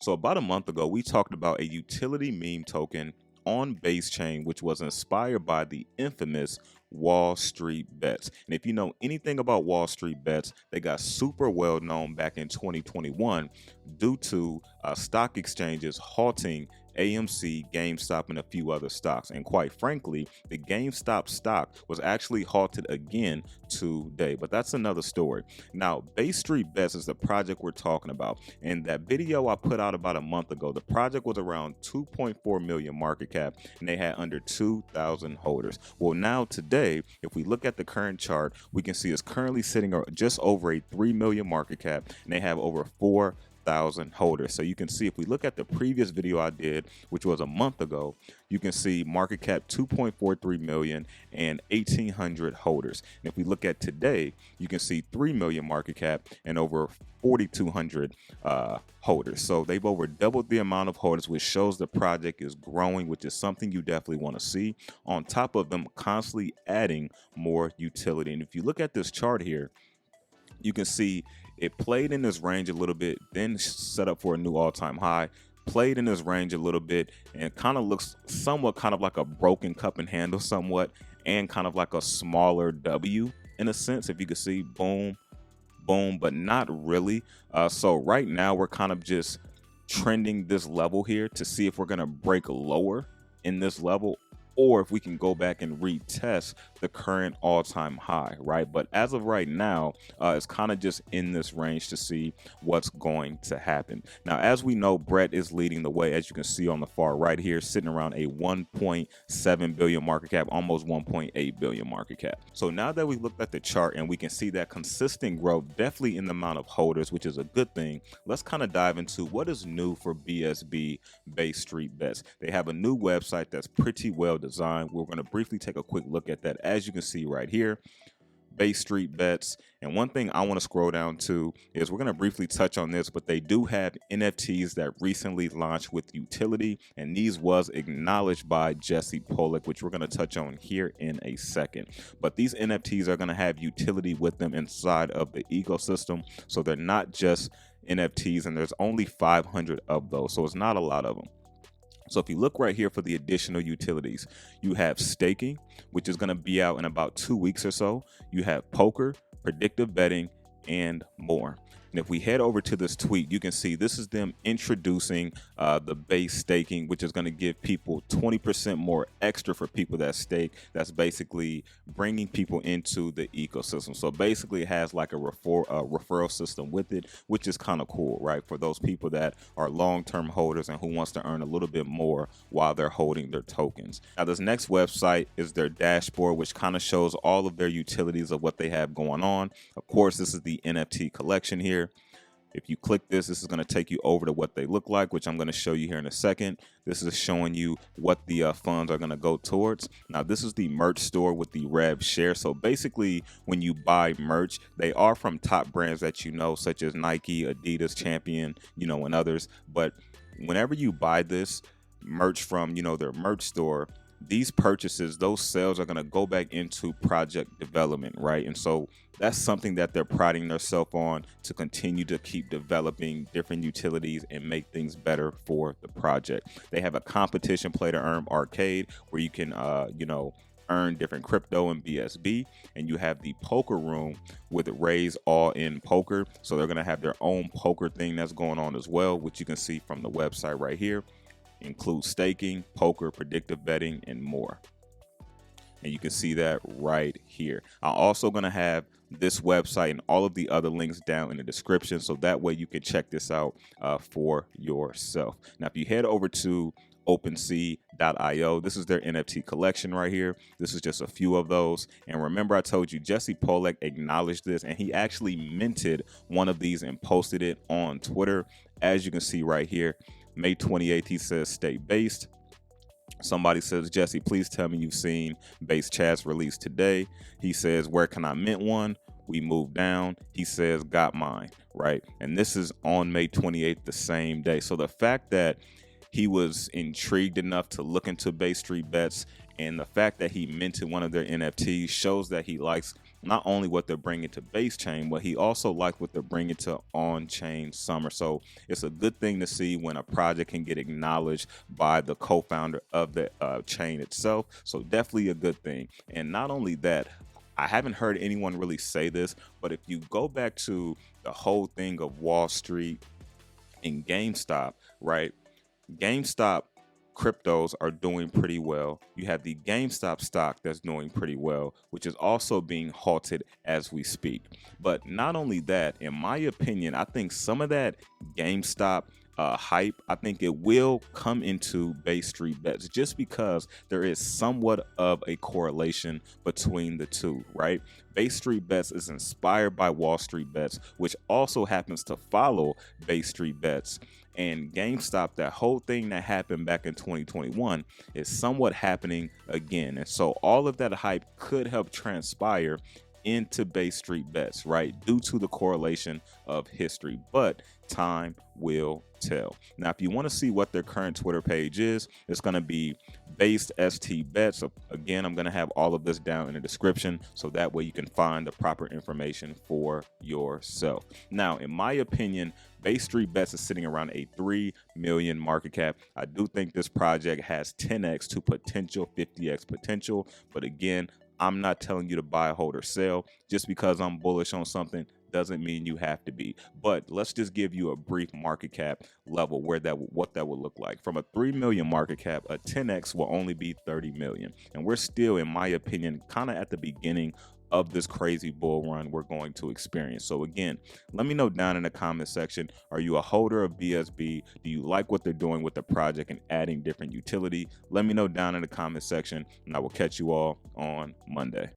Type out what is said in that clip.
So about a month ago, we talked about a utility meme token on BaseChain, which was inspired by the infamous Wall Street bets. And if you know anything about Wall Street bets, they got super well known back in 2021 due to stock exchanges halting AMC, Gamestop, and a few other stocks. And quite frankly, the Gamestop stock was actually halted again today, but that's another story. Now, Bay Street Bets is the project we're talking about. And that video I put out about a month ago, the project was around 2.4 million market cap, and they had under 2,000 holders. Well, now today, if we look at the current chart, we can see it's currently sitting just over a 3 million market cap, and they have over 4,000 holders. So you can see if we look at the previous video I did, which was a month ago, you can see market cap 2.43 million and 1,800 holders. And if we look at today, you can see 3 million market cap and over 4,200 holders. So they've over doubled the amount of holders, which shows the project is growing, which is something you definitely want to see, on top of them constantly adding more utility. And if you look at this chart here, you can see it played in this range a little bit, then set up for a new all-time high, played in this range a little bit, and kind of looks somewhat kind of like a broken cup and handle somewhat, and kind of like a smaller W in a sense, if you can see, boom, boom, but not really. So right now we're kind of just trending this level here to see if we're going to break lower in this level, or if we can go back and retest the current all-time high, right? But as of right now, it's kind of just in this range to see what's going to happen. Now, as we know, Brett is leading the way, as you can see on the far right here, sitting around a 1.7 billion market cap, almost 1.8 billion market cap. So now that we looked at the chart and we can see that consistent growth, definitely in the amount of holders, which is a good thing, let's kind of dive into what is new for BSB, Bay Street Bets. They have a new website that's pretty well designed. We're going to briefly take a quick look at that. As you can see right here, Bay Street Bets. And one thing I want to scroll down to is we're going to briefly touch on this, but they do have NFTs that recently launched with utility, and these was acknowledged by 𝗕𝗓𝗄𝗥, which we're going to touch on here in a second. But these NFTs are going to have utility with them inside of the ecosystem, so they're not just NFTs, and there's only 500 of those, so it's not a lot of them. So if you look right here for the additional utilities, you have staking, which is going to be out in about 2 weeks or so. You have poker, predictive betting, and more. And if we head over to this tweet, you can see this is them introducing the base staking, which is going to give people 20% more extra for people that stake. That's basically bringing people into the ecosystem. So basically it has like a referral system with it, which is kind of cool, right? For those people that are long-term holders and who wants to earn a little bit more while they're holding their tokens. Now, this next website is their dashboard, which kind of shows all of their utilities of what they have going on. Of course, this is the NFT collection here. If you click this, this is going to take you over to what they look like, which I'm going to show you here in a second. This is showing you what the funds are going to go towards. Now, this is the merch store with the rev share. So basically, when you buy merch, they are from top brands that you know, such as Nike, Adidas, Champion, and others. But whenever you buy this merch from, their merch store, these purchases, those sales are going to go back into project development, right? And so that's something that they're priding themselves on, to continue to keep developing different utilities and make things better for the project. They have a competition play to earn arcade where you can, earn different crypto and BSB, and you have the poker room with Raise All In Poker. So they're going to have their own poker thing that's going on as well, which you can see from the website right here. Includes staking, poker, predictive betting, and more. And you can see that right here. I'm also going to have this website and all of the other links down in the description, so that way you can check this out for yourself. Now, if you head over to OpenSea.io, this is their NFT collection right here. This is just a few of those. And remember, I told you 𝗕𝗓𝗄𝗥 acknowledged this, and he actually minted one of these and posted it on Twitter. As you can see right here, May 28th, he says, stay based. Somebody says, Jesse, please tell me you've seen Base Chats released today. He says, where can I mint one? We move down. He says, got mine, right? And this is on May 28th, the same day. So the fact that he was intrigued enough to look into Bay Street Bets, and the fact that he minted one of their NFTs shows that he likes not only what they're bringing to BaseChain, but he also liked what they're bringing to on-chain Summer. So it's a good thing to see when a project can get acknowledged by the co-founder of the chain itself. So definitely a good thing. And not only that, I haven't heard anyone really say this, but if you go back to the whole thing of Wall Street and GameStop, right? GameStop cryptos are doing pretty well. You have the GameStop stock that's doing pretty well, which is also being halted as we speak. But not only that, in my opinion, I think some of that GameStop hype, I think it will come into Bay Street Bets just because there is somewhat of a correlation between the two, right? Bay Street Bets is inspired by Wall Street Bets, which also happens to follow Bay Street Bets. And GameStop, that whole thing that happened back in 2021 is somewhat happening again. And so all of that hype could help transpire into Bay Street Bets, right? Due to the correlation of history, but time will tell. Now, if you want to see what their current Twitter page is, it's going to be BaseST So again, I'm going to have all of this down in the description so that way you can find the proper information for yourself. Now, in my opinion, Bay Street Bets is sitting around a 3 million market cap. I do think this project has 10x to potential 50x potential, but again, I'm not telling you to buy, hold, or sell. Just because I'm bullish on something doesn't mean you have to be. But let's just give you a brief market cap level what that would look like. From a 3 million market cap, a 10x will only be 30 million. And we're still, in my opinion, kind of at the beginning of this crazy bull run we're going to experience. So again, let me know down in the comment section, are you a holder of BSB? Do you like what they're doing with the project and adding different utility? Let me know down in the comment section, and I will catch you all on Monday.